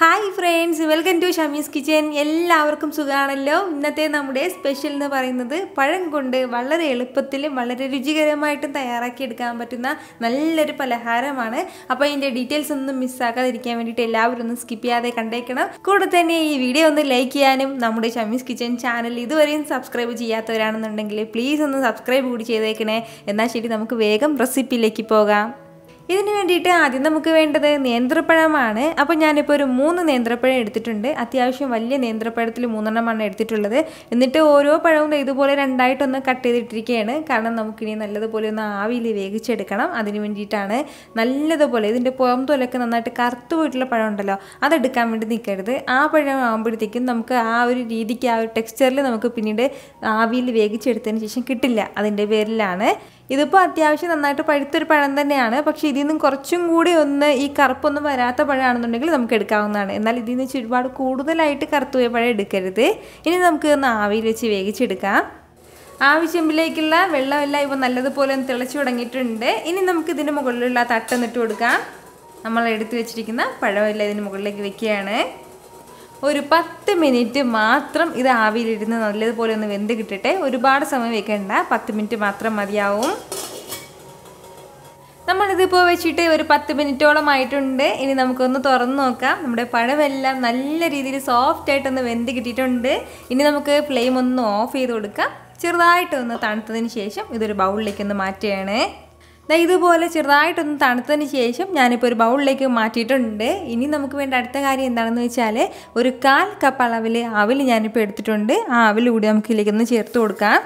Hi friends, welcome to Shameeskitchen Kitchen. എല്ലാവർക്കും സുഖാണല്ലോ. ഇന്നത്തെ നമ്മുടെ സ്പെഷ്യൽ എന്ന് പറയുന്നത് പഴം കൊണ്ട് വളരെ എളുപ്പത്തിലും വളരെ രുചികരമായിട്ടും തയ്യാറാക്കി എടുക്കാൻ പറ്റുന്ന നല്ലൊരു പലഹാരമാണ്. അപ്പോൾ ഇതിന്റെ ഡീറ്റെയിൽസ് ഒന്നും മിസ് ആക്കാതിരിക്കാൻ വേണ്ടിയിട്ട് എല്ലാവരും ഒന്ന് സ്കിപ്പ് ചെയ്യാതെ കണ്ടേക്കണം. കൂടെ തന്നെ ഈ വീഡിയോ ഒന്ന് ലൈക്ക് ചെയ്യാനും നമ്മുടെ ഷമീസ് കിച്ചൻ ചാനൽ ഇതുവരെയും സബ്സ്ക്രൈബ് ചെയ്യാത്തവരാണെന്നുണ്ടെങ്കിൽ പ്ലീസ് ഒന്ന് സബ്സ്ക്രൈബ് കൂടി ചെയ്തേക്കണേ. എന്നാൽ ശരി, നമുക്ക് വേഗം റെസിപ്പിയിലേക്ക് പോകാം. ഇതിനു വേണ്ടിയിട്ട് ആദ്യം നമുക്ക് വേണ്ടത് നേന്ത്രപ്പഴമാണ്. അപ്പോൾ ഞാനിപ്പോൾ ഒരു 3 നേന്ത്രപ്പഴം എടുത്തിട്ടുണ്ട്. അത്യാവശ്യം വലിയ നേന്ത്രപ്പഴത്തിൽ 3 എണ്ണമാണ് എടുത്തിട്ടുള്ളത്. എന്നിട്ട് ഓരോ പഴവും ഇതുപോലെ രണ്ടായിട്ടൊന്ന് കട്ട് ചെയ്തിട്ടിരിക്കുകയാണ്. കാരണം നമുക്കിനി നല്ലതുപോലെ ഒന്ന് ആവിയിൽ വേവിച്ചെടുക്കണം. അതിന് വേണ്ടിയിട്ടാണ് നല്ലതുപോലെ ഇതിൻ്റെ പുറംതൊലൊക്കെ നന്നായിട്ട് കറുത്തു പോയിട്ടുള്ള പഴം ഉണ്ടല്ലോ, അതെടുക്കാൻ വേണ്ടി നിൽക്കരുത്. ആ പഴം ആകുമ്പോഴത്തേക്കും നമുക്ക് ആ ഒരു രീതിക്ക് ആ ഒരു ടെക്സ്ചറിൽ നമുക്ക് പിന്നീട് ആവിയിൽ വേവിച്ചെടുത്തതിന് ശേഷം കിട്ടില്ല. അതിൻ്റെ പേരിലാണ്. ഇതിപ്പോൾ അത്യാവശ്യം നന്നായിട്ട് പഴുത്തൊരു പഴം തന്നെയാണ്. പക്ഷേ ഇതിൽ നിന്നും കുറച്ചും കൂടി ഒന്ന് ഈ കറുപ്പൊന്നും വരാത്ത പഴമാണെന്നുണ്ടെങ്കിൽ നമുക്ക് എടുക്കാവുന്നതാണ്. എന്നാൽ ഇതിൽ നിന്ന് ഒരുപാട് കൂടുതലായിട്ട് കറുത്തു പോയ പഴം എടുക്കരുത്. ഇനി നമുക്ക് ഒന്ന് ആവിയിൽ വെച്ച് വേവിച്ചെടുക്കാം. ആവശ്യമില്ലേക്കുള്ള വെള്ളമെല്ലാം ഇപ്പോൾ നല്ലതുപോലെ ഒന്ന് തിളച്ചു തുടങ്ങിയിട്ടുണ്ട്. ഇനി നമുക്ക് ഇതിൻ്റെ മുകളിലുള്ള തട്ടൊന്നിട്ട് കൊടുക്കാം. നമ്മൾ എടുത്തു വെച്ചിരിക്കുന്ന പഴമെല്ലാം ഇതിന് മുകളിലേക്ക് വെക്കുകയാണ്. ഒരു 10 മിനിറ്റ് മാത്രം ഇത് ആവിയിലിരുന്ന് നല്ലതുപോലെ ഒന്ന് വെന്ത് കിട്ടട്ടെ. ഒരുപാട് സമയം വെക്കേണ്ട, 10 മിനിറ്റ് മാത്രം മതിയാവും. നമ്മളിതിപ്പോൾ വെച്ചിട്ട് ഒരു 10 മിനിറ്റോളം ആയിട്ടുണ്ട്. ഇനി നമുക്കൊന്ന് തുറന്ന് നോക്കാം. നമ്മുടെ പഴമെല്ലാം നല്ല രീതിയിൽ സോഫ്റ്റായിട്ടൊന്ന് വെന്ത് കിട്ടിയിട്ടുണ്ട്. ഇനി നമുക്ക് ഫ്ലെയിം ഒന്ന് ഓഫ് ചെയ്ത് കൊടുക്കാം. ചെറുതായിട്ടൊന്ന് തണുത്തതിന് ശേഷം ഇതൊരു ബൗളിലേക്കൊന്ന് മാറ്റുകയാണ്. ഇതുപോലെ ചെറുതായിട്ടൊന്ന് തണുത്തതിന് ശേഷം ഞാനിപ്പോൾ ഒരു ബൗളിലേക്ക് മാറ്റിയിട്ടുണ്ട്. ഇനി നമുക്ക് വേണ്ട അടുത്ത കാര്യം എന്താണെന്ന് വെച്ചാൽ ഒരു 1/4 കപ്പ് അളവിൽ അവിൽ ഞാനിപ്പോൾ എടുത്തിട്ടുണ്ട്. ആ അവിൽ കൂടി നമുക്ക് ഇതിലേക്കൊന്ന് ചേർത്ത് കൊടുക്കാം.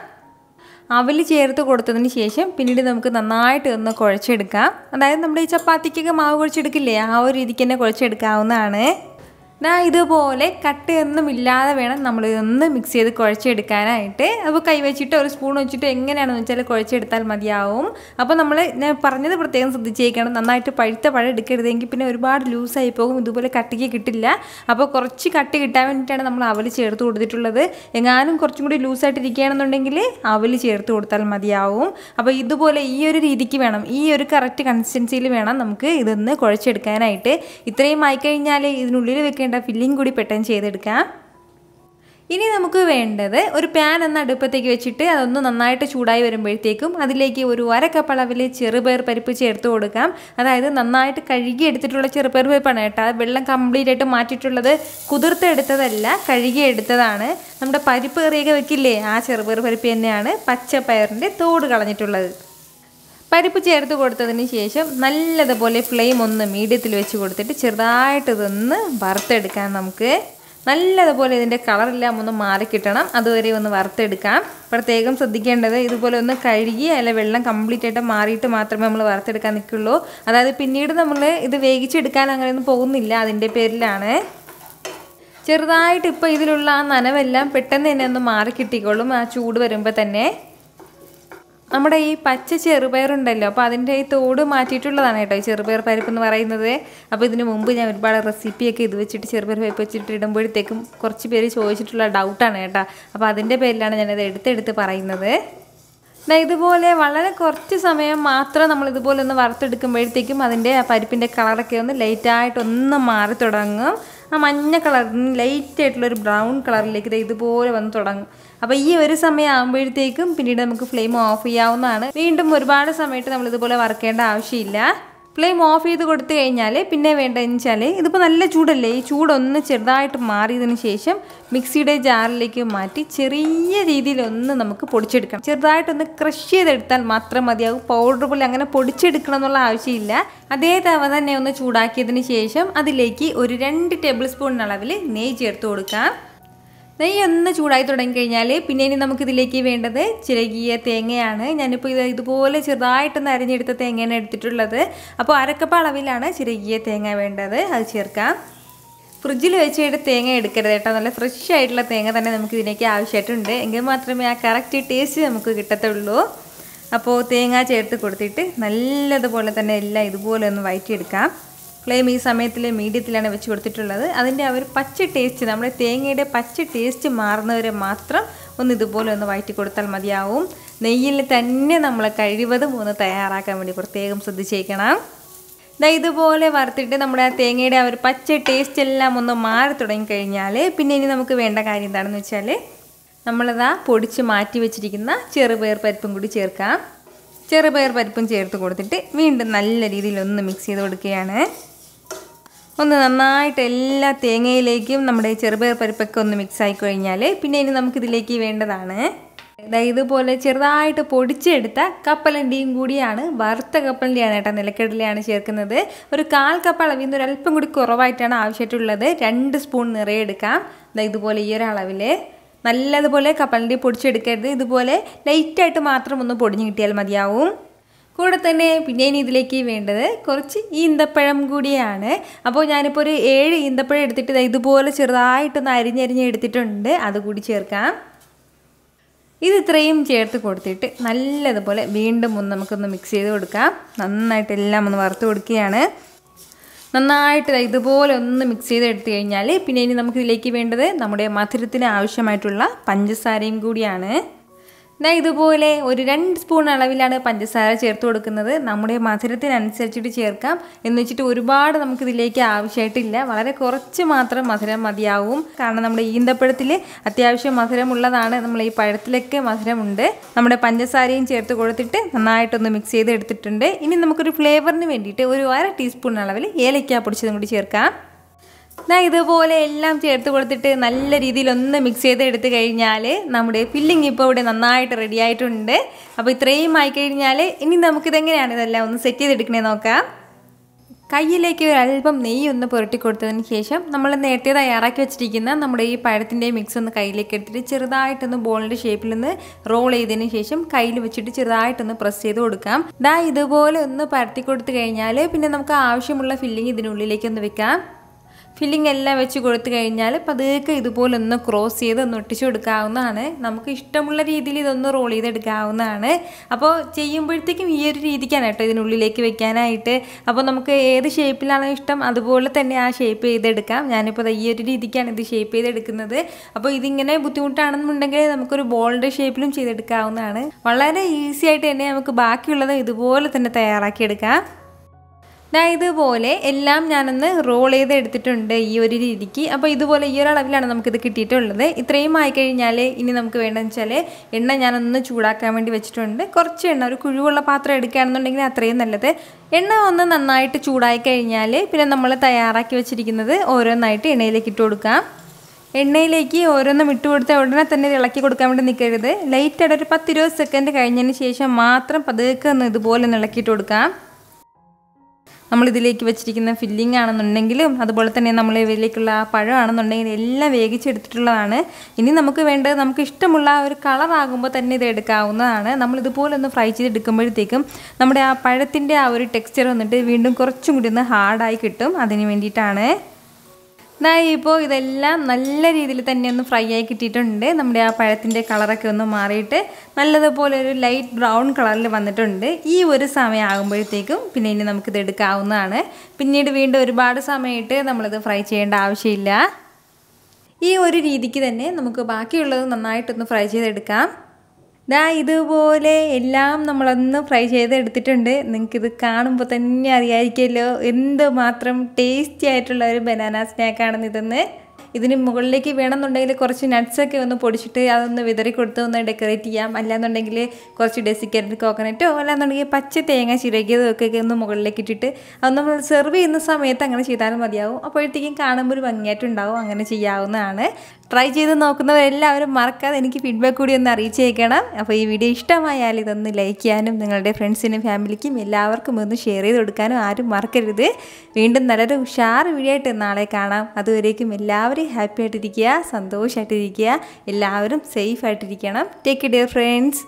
അവിൽ ചേർത്ത് കൊടുത്തതിന് ശേഷം പിന്നീട് നമുക്ക് നന്നായിട്ട് ഒന്ന് കുഴച്ചെടുക്കാം. അതായത് നമ്മുടെ ഈ ചപ്പാത്തിക്കൊക്കെ മാവ് കുഴച്ചെടുക്കില്ലേ, ആ ഒരു രീതിക്ക് തന്നെ കുഴച്ചെടുക്കാവുന്നതാണ്. ഇതുപോലെ കട്ടയൊന്നും ഇല്ലാതെ വേണം നമ്മളിതൊന്ന് മിക്സ് ചെയ്ത് കുഴച്ചെടുക്കാനായിട്ട്. അപ്പോൾ കൈ വെച്ചിട്ട് ഒരു സ്പൂൺ വെച്ചിട്ട് എങ്ങനെയാണെന്ന് വെച്ചാൽ കുഴച്ചെടുത്താൽ മതിയാവും. അപ്പോൾ ഞാൻ പറഞ്ഞത് പ്രത്യേകം ശ്രദ്ധിച്ചേക്കണം. നന്നായിട്ട് പഴുത്ത പഴം എടുക്കരുതെങ്കിൽ പിന്നെ ഒരുപാട് ലൂസായി പോകും, ഇതുപോലെ കട്ടിക്ക് കിട്ടില്ല. അപ്പോൾ കുറച്ച് കട്ടി കിട്ടാൻ വേണ്ടിയിട്ടാണ് നമ്മൾ അവൽ ചേർത്ത് കൊടുത്തിട്ടുള്ളത്. എങ്ങാനും കുറച്ചും കൂടി ലൂസായിട്ടിരിക്കുകയാണെന്നുണ്ടെങ്കിൽ അവൽ ചേർത്ത് കൊടുത്താൽ മതിയാവും. അപ്പോൾ ഇതുപോലെ ഈ ഒരു രീതിക്ക് വേണം, ഈ ഒരു കറക്റ്റ് കൺസിസ്റ്റൻസിയിൽ വേണം നമുക്ക് ഇതൊന്ന് കുഴച്ചെടുക്കാനായിട്ട്. ഇത്രയും ആയിക്കഴിഞ്ഞാൽ ഇതിനുള്ളിൽ വെക്കേണ്ട ഫില്ലിംഗ് കൂടി പെട്ടെന്ന് ചെയ്തെടുക്കാം. ഇനി നമുക്ക് വേണ്ടത് ഒരു പാൻ എന്ന അടുപ്പത്തേക്ക് വെച്ചിട്ട് അതൊന്ന് നന്നായിട്ട് ചൂടായി വരുമ്പോഴത്തേക്കും അതിലേക്ക് ഒരു 1/2 കപ്പ് അളവിൽ ചെറുപയർ പരിപ്പ് ചേർത്ത് കൊടുക്കാം. അതായത് നന്നായിട്ട് കഴുകി എടുത്തിട്ടുള്ള ചെറുപയർ പരിപ്പാണ് കേട്ടോ. വെള്ളം കംപ്ലീറ്റ് ആയിട്ട് മാറ്റിയിട്ടുള്ളത്, കുതിർത്തെടുത്തതല്ല, കഴുകി എടുത്തതാണ്. നമ്മുടെ പരിപ്പ് കറിയൊക്കെ വെക്കില്ലേ, ആ ചെറുപയർ പരിപ്പ് തന്നെയാണ് പച്ചപ്പയറിൻ്റെ തോട് കളഞ്ഞിട്ടുള്ളത്. പരിപ്പ് ചേർത്ത് കൊടുത്തതിന് ശേഷം നല്ലതുപോലെ ഫ്ലെയിം ഒന്ന് മീഡിയത്തിൽ വെച്ച് കൊടുത്തിട്ട് ചെറുതായിട്ട് ഇതൊന്ന് വറുത്തെടുക്കാം. നമുക്ക് നല്ലതുപോലെ ഇതിൻ്റെ കളറെല്ലാം ഒന്ന് മാറിക്കിട്ടണം, അതുവരെ ഒന്ന് വറുത്തെടുക്കാം. പ്രത്യേകം ശ്രദ്ധിക്കേണ്ടത് ഇതുപോലെ ഒന്ന് കഴുകി അല്ല വെള്ളം കംപ്ലീറ്റ് ആയിട്ട് മാറിയിട്ട് മാത്രമേ നമ്മൾ വറുത്തെടുക്കാൻ നിൽക്കുള്ളൂ. അതായത് പിന്നീട് നമ്മൾ ഇത് വേവിച്ചെടുക്കാൻ അങ്ങനെയൊന്നും പോകുന്നില്ല, അതിൻ്റെ പേരിലാണ്. ചെറുതായിട്ട് ഇപ്പോൾ ഇതിലുള്ള ആ നനവെല്ലാം പെട്ടെന്ന് തന്നെ ഒന്ന് മാറിക്കിട്ടിക്കോളും ആ ചൂട് വരുമ്പോൾ തന്നെ. നമ്മുടെ ഈ പച്ച ചെറുപയറുണ്ടല്ലോ, അപ്പോൾ അതിൻ്റെ ഈ തോട് മാറ്റിയിട്ടുള്ളതാണ് കേട്ടോ ഈ ചെറുപയർ പരിപ്പ് എന്ന് പറയുന്നത്. അപ്പോൾ ഇതിന് മുമ്പ് ഞാൻ ഒരുപാട് റെസിപ്പിയൊക്കെ ഇത് വെച്ചിട്ട് ചെറുപയർ പരിപ്പ് വെച്ചിട്ട് ഇടുമ്പോഴത്തേക്കും കുറച്ച് പേര് ചോദിച്ചിട്ടുള്ള ഡൗട്ടാണ് കേട്ടോ. അപ്പോൾ അതിൻ്റെ പേരിലാണ് ഞാനത് എടുത്തെടുത്ത് പറയുന്നത്. ഇതുപോലെ വളരെ കുറച്ച് സമയം മാത്രം നമ്മളിതുപോലെ ഒന്ന് വറുത്തെടുക്കുമ്പോഴത്തേക്കും അതിൻ്റെ ആ പരിപ്പിൻ്റെ കളറൊക്കെ ഒന്ന് ലൈറ്റായിട്ടൊന്ന് മാറി തുടങ്ങും. ആ മഞ്ഞ കളറിൽ നിന്ന് ലൈറ്റായിട്ടുള്ളൊരു ബ്രൗൺ കളറിലേക്ക് ഇതുപോലെ വന്ന് തുടങ്ങും. അപ്പോൾ ഈ ഒരു സമയം ആകുമ്പോഴത്തേക്കും പിന്നീട് നമുക്ക് ഫ്ലെയിം ഓഫ് ചെയ്യാവുന്നതാണ്. വീണ്ടും ഒരുപാട് സമയത്ത് നമ്മളിതുപോലെ വറുക്കേണ്ട ആവശ്യമില്ല. ഫ്ലെയിം ഓഫ് ചെയ്ത് കൊടുത്തു കഴിഞ്ഞാൽ പിന്നെ വേണ്ടതെന്ന് വെച്ചാൽ ഇതിപ്പോൾ നല്ല ചൂടല്ലേ, ഈ ചൂടൊന്ന് ചെറുതായിട്ട് മാറിയതിന് ശേഷം മിക്സിയുടെ ജാറിലേക്ക് മാറ്റി ചെറിയ രീതിയിലൊന്ന് നമുക്ക് പൊടിച്ചെടുക്കണം. ചെറുതായിട്ടൊന്ന് ക്രഷ് ചെയ്തെടുത്താൽ മാത്രം മതിയാകും. പൗഡർ പോലെ അങ്ങനെ പൊടിച്ചെടുക്കണം എന്നുള്ള ആവശ്യമില്ല. അതേ തവ തന്നെ ഒന്ന് ചൂടാക്കിയതിന് ശേഷം അതിലേക്ക് ഒരു 2 ടേബിൾ സ്പൂൺ അളവിൽ നെയ്യ് ചേർത്ത് കൊടുക്കാം. നെയ്യ് ഒന്ന് ചൂടായി തുടങ്ങിക്കഴിഞ്ഞാൽ പിന്നെ ഇനി നമുക്കിതിലേക്ക് വേണ്ടത് ചിരകിയ തേങ്ങയാണ്. ഞാനിപ്പോൾ ഇതുപോലെ ചെറുതായിട്ടൊന്ന് അരിഞ്ഞെടുത്ത തേങ്ങയാണ് എടുത്തിട്ടുള്ളത്. അപ്പോൾ 1/2 കപ്പ് അളവിലാണ് ചിരകിയ തേങ്ങ വേണ്ടത്, അത് ചേർക്കാം. ഫ്രിഡ്ജിൽ വെച്ചിട്ട് തേങ്ങ എടുക്കരുത് കേട്ടോ, നല്ല ഫ്രഷ് ആയിട്ടുള്ള തേങ്ങ തന്നെ നമുക്ക് ഇതിലേക്ക് ആവശ്യമായിട്ടുണ്ട്. എങ്കിൽ മാത്രമേ ആ കറക്റ്റ് ടേസ്റ്റ് നമുക്ക് കിട്ടത്തുള്ളൂ. അപ്പോൾ തേങ്ങ ചേർത്ത് കൊടുത്തിട്ട് നല്ലതുപോലെ തന്നെ എല്ലാം ഇതുപോലെ ഒന്ന് വഴറ്റിയെടുക്കാം. ഫ്ലെയിം ഈ സമയത്തിൽ മീഡിയത്തിലാണ് വെച്ച് കൊടുത്തിട്ടുള്ളത്. അതിൻ്റെ ആ ഒരു പച്ച ടേസ്റ്റ്, നമ്മുടെ തേങ്ങയുടെ പച്ച ടേസ്റ്റ് മാറുന്നവരെ മാത്രം ഒന്ന് ഇതുപോലെ ഒന്ന് വഴറ്റി കൊടുത്താൽ മതിയാവും. നെയ്യിൽ തന്നെ നമ്മൾ കഴിവതും ഒന്ന് തയ്യാറാക്കാൻ വേണ്ടി പ്രത്യേകം ശ്രദ്ധിച്ചേക്കണം. ഇതുപോലെ വറുത്തിട്ട് നമ്മുടെ തേങ്ങയുടെ ആ ഒരു പച്ച ടേസ്റ്റ് എല്ലാം ഒന്ന് മാറി തുടങ്ങിക്കഴിഞ്ഞാൽ പിന്നെ ഇനി നമുക്ക് വേണ്ട കാര്യം എന്താണെന്ന് വെച്ചാൽ നമ്മളിതാ പൊടിച്ച് മാറ്റി വെച്ചിരിക്കുന്ന ചെറുപയർ പരിപ്പും കൂടി ചേർക്കാം. ചെറുപയർ പരിപ്പും ചേർത്ത് കൊടുത്തിട്ട് വീണ്ടും നല്ല രീതിയിൽ ഒന്ന് മിക്സ് ചെയ്ത് കൊടുക്കുകയാണ്. ഒന്ന് നന്നായിട്ട് എല്ലാ തേങ്ങയിലേക്കും നമ്മുടെ ചെറുപയർ പരിപ്പൊക്കെ ഒന്ന് മിക്സ് ആയി കഴിഞ്ഞാൽ പിന്നെ ഇനി നമുക്കിതിലേക്ക് വേണ്ടതാണ് ഇതുപോലെ ചെറുതായിട്ട് പൊടിച്ചെടുത്ത കപ്പലണ്ടിയും കൂടിയാണ്. വറുത്ത കപ്പലണ്ടിയാണ് കേട്ടോ, നിലക്കടലയാണ് ചേർക്കുന്നത്. ഒരു 1/4 കപ്പ് അളവിൽ നിന്ന് ഒരല്പം കൂടി കുറവായിട്ടാണ് ആവശ്യമായിട്ടുള്ളത്. 2 സ്പൂൺ നിറയെ എടുക്കാം. ഇതുപോലെ ഈ ഒരു അളവിൽ നല്ലതുപോലെ കപ്പലണ്ടി പൊടിച്ചെടുക്കരുത്. ഇതുപോലെ ലൈറ്റായിട്ട് മാത്രം ഒന്ന് പൊടിഞ്ഞ് കിട്ടിയാൽ മതിയാവും. കൂടെ തന്നെ പിന്നെ ഇനി ഇതിലേക്ക് വേണ്ടത് കുറച്ച് ഈന്തപ്പഴം കൂടിയാണ്. അപ്പോൾ ഞാനിപ്പോൾ ഒരു 7 ഈന്തപ്പഴം എടുത്തിട്ട് ഇതുപോലെ ചെറുതായിട്ടൊന്ന് അരിഞ്ഞരിഞ്ഞ് എടുത്തിട്ടുണ്ട്. അതുകൂടി ചേർക്കാം. ഇത് ഇത്രയും ചേർത്ത് കൊടുത്തിട്ട് നല്ലതുപോലെ വീണ്ടും നമുക്കൊന്ന് മിക്സ് ചെയ്ത് കൊടുക്കാം. നന്നായിട്ട് എല്ലാം ഒന്ന് വറുത്ത് കൊടുക്കുകയാണ്. നന്നായിട്ട് ഇതുപോലെ ഒന്ന് മിക്സ് ചെയ്ത് എടുത്തു കഴിഞ്ഞാൽ പിന്നെ ഇനി നമുക്കിതിലേക്ക് വേണ്ടത് നമ്മുടെ മധുരത്തിന് ആവശ്യമായിട്ടുള്ള പഞ്ചസാരയും കൂടിയാണ്. ഇതുപോലെ ഒരു 2 സ്പൂൺ അളവിലാണ് പഞ്ചസാര ചേർത്ത് കൊടുക്കുന്നത്. നമ്മുടെ മധുരത്തിനനുസരിച്ചിട്ട് ചേർക്കാം. എന്ന് വെച്ചിട്ട് ഒരുപാട് നമുക്കിതിലേക്ക് ആവശ്യമായിട്ടില്ല. വളരെ കുറച്ച് മാത്രം മധുരം മതിയാവും. കാരണം നമ്മുടെ ഈന്തപ്പഴത്തിൽ അത്യാവശ്യം മധുരമുള്ളതാണ്. നമ്മൾ ഈ പഴത്തിലൊക്കെ മധുരമുണ്ട്. നമ്മുടെ പഞ്ചസാരയും ചേർത്ത് കൊടുത്തിട്ട് നന്നായിട്ടൊന്ന് മിക്സ് ചെയ്ത് എടുത്തിട്ടുണ്ട്. ഇനി നമുക്കൊരു ഫ്ലേവറിന് വേണ്ടിയിട്ട് ഒരു 1/2 ടീസ്പൂൺ അളവിൽ ഏലക്ക പൊടിച്ചതും കൂടി ചേർക്കാം. ഇതുപോലെ എല്ലാം ചേർത്ത് കൊടുത്തിട്ട് നല്ല രീതിയിൽ ഒന്ന് മിക്സ് ചെയ്ത് എടുത്തു കഴിഞ്ഞാൽ നമ്മുടെ ഫില്ലിംഗ് ഇപ്പോൾ ഇവിടെ നന്നായിട്ട് റെഡി ആയിട്ടുണ്ട്. അപ്പോൾ ഇത്രയും ആയിക്കഴിഞ്ഞാൽ ഇനി നമുക്കിതെങ്ങനെയാണ് ഇതെല്ലാം ഒന്ന് സെറ്റ് ചെയ്തെടുക്കണേ നോക്കാം. കയ്യിലേക്ക് ഒരല്പം നെയ്യ് ഒന്ന് പുരട്ടി കൊടുത്തതിന് ശേഷം നമ്മൾ നേരത്തെ തയ്യാറാക്കി വെച്ചിരിക്കുന്ന നമ്മുടെ ഈ പഴത്തിൻ്റെ മിക്സ് ഒന്ന് കയ്യിലേക്ക് എടുത്തിട്ട് ചെറുതായിട്ടൊന്ന് ബോളിൻ്റെ ഷേപ്പിൽ നിന്ന് റോൾ ചെയ്തതിന് ശേഷം കയ്യിൽ വെച്ചിട്ട് ചെറുതായിട്ടൊന്ന് പ്രസ് ചെയ്ത് കൊടുക്കാം. ഇതുപോലെ ഒന്ന് പരത്തി കൊടുത്തു കഴിഞ്ഞാൽ പിന്നെ നമുക്ക് ആവശ്യമുള്ള ഫില്ലിംഗ് ഇതിനുള്ളിലേക്ക് ഒന്ന് വെക്കാം. ഫില്ലിംഗ് എല്ലാം വെച്ച് കൊടുത്തു കഴിഞ്ഞാൽ പതുക്കെ ഇതുപോലെ ഒന്ന് ക്രോസ് ചെയ്ത് ഒന്ന് ഒട്ടിച്ചു കൊടുക്കാവുന്നതാണ്. നമുക്ക് ഇഷ്ടമുള്ള രീതിയിൽ ഇതൊന്ന് റോൾ ചെയ്തെടുക്കാവുന്നതാണ്. അപ്പോൾ ചെയ്യുമ്പോഴത്തേക്കും ഈ ഒരു രീതിക്കാണ് കേട്ടോ ഇതിനുള്ളിലേക്ക് വെക്കാനായിട്ട്. അപ്പോൾ നമുക്ക് ഏത് ഷേപ്പിലാണോ ഇഷ്ടം അതുപോലെ തന്നെ ആ ഷേപ്പ് ചെയ്തെടുക്കാം. ഞാനിപ്പോൾ ഈ ഒരു രീതിക്കാണ് ഇത് ഷേപ്പ് ചെയ്തെടുക്കുന്നത്. അപ്പോൾ ഇതിങ്ങനെ ബുദ്ധിമുട്ടാണെന്നുണ്ടെങ്കിൽ നമുക്കൊരു ബോളിൻ്റെ ഷേപ്പിലും ചെയ്തെടുക്കാവുന്നതാണ്. വളരെ ഈസി ആയിട്ട് തന്നെ നമുക്ക് ബാക്കിയുള്ളത് ഇതുപോലെ തന്നെ തയ്യാറാക്കിയെടുക്കാം. ഇതുപോലെ എല്ലാം ഞാനൊന്ന് റോൾ ചെയ്ത് എടുത്തിട്ടുണ്ട് ഈ ഒരു രീതിക്ക്. അപ്പോൾ ഇതുപോലെ ഈ ഒരു അളവിലാണ് നമുക്കിത് കിട്ടിയിട്ടുള്ളത്. ഇത്രയും ആയിക്കഴിഞ്ഞാൽ ഇനി നമുക്ക് വേണ്ടതെന്ന് വെച്ചാൽ എണ്ണ ഞാനൊന്ന് ചൂടാക്കാൻ വേണ്ടി വെച്ചിട്ടുണ്ട്. കുറച്ച് എണ്ണ, ഒരു കുഴിവുള്ള പാത്രം എടുക്കുകയാണെന്നുണ്ടെങ്കിൽ അത്രയും നല്ലത്. എണ്ണ ഒന്ന് നന്നായിട്ട് ചൂടായി കഴിഞ്ഞാൽ പിന്നെ നമ്മൾ തയ്യാറാക്കി വെച്ചിരിക്കുന്നത് ഓരോന്നായിട്ട് എണ്ണയിലേക്ക് ഇട്ട് കൊടുക്കാം. എണ്ണയിലേക്ക് ഓരോന്നും ഇട്ട് കൊടുത്ത ഉടനെ തന്നെ ഇളക്കി കൊടുക്കാൻ വേണ്ടി നിൽക്കരുത്. ലൈറ്റായിട്ട് ഒരു 10-20 സെക്കൻഡ് കഴിഞ്ഞതിന് ശേഷം മാത്രം പതുക്കെ ഒന്ന് ഇതുപോലെ ഒന്ന് ഇളക്കിയിട്ട് കൊടുക്കാം. നമ്മളിതിലേക്ക് വെച്ചിരിക്കുന്ന ഫില്ലിംഗ് ആണെന്നുണ്ടെങ്കിലും അതുപോലെ തന്നെ നമ്മൾ ഇതിലേക്കുള്ള പഴമാണെന്നുണ്ടെങ്കിലും എല്ലാം വേവിച്ചെടുത്തിട്ടുള്ളതാണ്. ഇനി നമുക്ക് വേണ്ടത് നമുക്ക് ഇഷ്ടമുള്ള ഒരു കളറാകുമ്പോൾ തന്നെ ഇത് എടുക്കാവുന്നതാണ്. നമ്മളിതുപോലെ ഒന്ന് ഫ്രൈ ചെയ്തെടുക്കുമ്പോഴത്തേക്കും നമ്മുടെ ആ പഴത്തിൻ്റെ ആ ഒരു ടെക്സ്ചർ വന്നിട്ട് വീണ്ടും കുറച്ചും കൂടി ഒന്ന് ഹാർഡായി കിട്ടും. അതിന് വേണ്ടിയിട്ടാണ്. ഇപ്പോൾ ഇതെല്ലാം നല്ല രീതിയിൽ തന്നെ ഒന്ന് ഫ്രൈ ആയി കിട്ടിയിട്ടുണ്ട്. നമ്മുടെ ആ പഴത്തിൻ്റെ കളറൊക്കെ ഒന്ന് മാറിയിട്ട് നല്ലതുപോലെ ഒരു ലൈറ്റ് ബ്രൗൺ കളറിൽ വന്നിട്ടുണ്ട്. ഈ ഒരു സമയം ആകുമ്പോഴത്തേക്കും പിന്നെ ഇനി നമുക്കിത് എടുക്കാവുന്നതാണ്. പിന്നീട് വീണ്ടും ഒരുപാട് സമയമായിട്ട് നമ്മളിത് ഫ്രൈ ചെയ്യേണ്ട ആവശ്യമില്ല. ഈ ഒരു രീതിക്ക് തന്നെ നമുക്ക് ബാക്കിയുള്ളത് നന്നായിട്ടൊന്ന് ഫ്രൈ ചെയ്തെടുക്കാം. ഇതുപോലെ എല്ലാം നമ്മളൊന്ന് ഫ്രൈ ചെയ്തെടുത്തിട്ടുണ്ട്. നിങ്ങൾക്കിത് കാണുമ്പോൾ തന്നെ അറിയാമായിരിക്കുമല്ലോ എന്തുമാത്രം ടേസ്റ്റി ആയിട്ടുള്ള ഒരു ബനാന സ്നാക്കാണെന്ന് ഇതെന്ന്. ഇതിന് മുകളിലേക്ക് വേണമെന്നുണ്ടെങ്കിൽ കുറച്ച് നട്ട്സൊക്കെ ഒന്ന് പൊടിച്ചിട്ട് അതൊന്ന് വിതറി കൊടുത്ത് ഒന്ന് ഡെക്കറേറ്റ് ചെയ്യാം. അല്ലാന്നുണ്ടെങ്കിൽ കുറച്ച് ഡെസിക്കേറ്റഡ് കോക്കനറ്റോ അല്ലാന്നുണ്ടെങ്കിൽ പച്ച തേങ്ങ ചിരകിയതൊക്കെ ഒന്ന് മുകളിലേക്ക് ഇട്ടിട്ട് അത് നമ്മൾ സെർവ് ചെയ്യുന്ന സമയത്ത് അങ്ങനെ ചെയ്താലും മതിയാവും. അപ്പോഴത്തേക്കും കാണുമ്പോൾ ഒരു ഭംഗിയായിട്ടുണ്ടാവും. അങ്ങനെ ചെയ്യാവുന്നതാണ്. ട്രൈ ചെയ്ത് നോക്കുന്നവരെല്ലാവരും മറക്കാതെ എനിക്ക് ഫീഡ്ബാക്ക് കൂടി ഒന്ന് അറിയിച്ചേക്കണം. അപ്പോൾ ഈ വീഡിയോ ഇഷ്ടമായാൽ ഇതൊന്ന് ലൈക്ക് ചെയ്യാനും നിങ്ങളുടെ ഫ്രണ്ട്സിനും ഫാമിലിക്കും എല്ലാവർക്കും ഒന്ന് ഷെയർ ചെയ്ത് കൊടുക്കാനും ആരും മറക്കരുത്. വീണ്ടും നല്ലൊരു ഉഷാർ വീഡിയോ ആയിട്ട് നാളെ കാണാം. അതുവരേക്കും എല്ലാവരും ഹാപ്പി ആയിട്ടിരിക്കുക, സന്തോഷമായിട്ടിരിക്കുക, എല്ലാവരും സേഫ് ആയിട്ടിരിക്കണം. Take care friends.